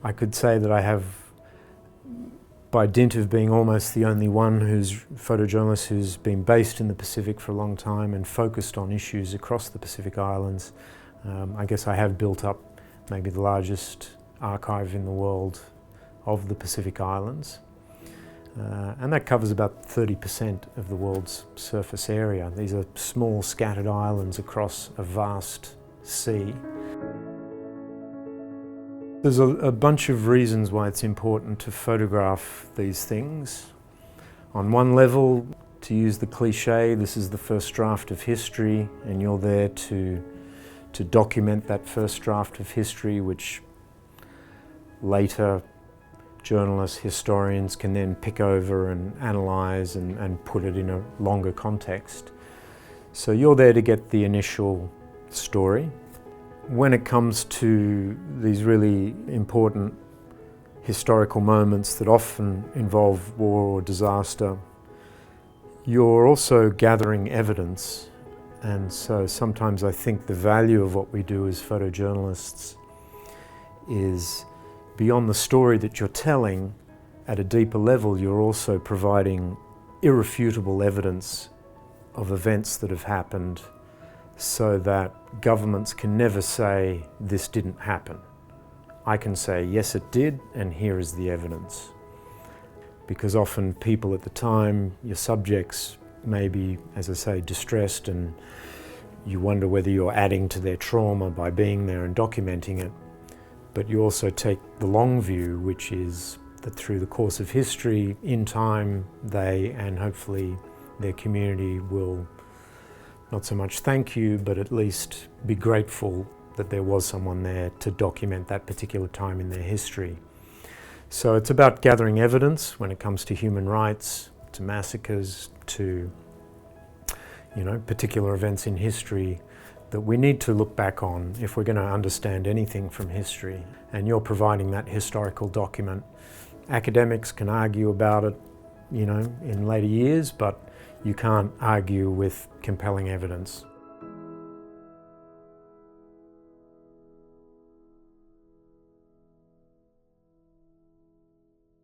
I could say that I have, by dint of being almost the only one photojournalist who's been based in the Pacific for a long time and focused on issues across the Pacific Islands, I guess I have built up maybe the largest archive in the world of the Pacific Islands. And that covers about 30% of the world's surface area. These are small scattered islands across a vast sea. There's a bunch of reasons why it's important to photograph these things. On one level, to use the cliche, this is the first draft of history, and you're there to document that first draft of history, which later journalists, historians can then pick over and analyse and put it in a longer context. So you're there to get the initial story. When it comes to these really important historical moments that often involve war or disaster, you're also gathering evidence. And so sometimes I think the value of what we do as photojournalists is beyond the story that you're telling. At a deeper level, you're also providing irrefutable evidence of events that have happened, so that governments can never say, this didn't happen. I can say, yes, it did, and here is the evidence. Because often people at the time, your subjects may be, as I say, distressed, and you wonder whether you're adding to their trauma by being there and documenting it. But you also take the long view, which is that through the course of history, in time, they and hopefully their community will not so much thank you, but at least be grateful that there was someone there to document that particular time in their history. So it's about gathering evidence when it comes to human rights, to massacres, to particular events in history that we need to look back on if we're going to understand anything from history. And you're providing that historical document. Academics can argue about it, in later years, but you can't argue with compelling evidence.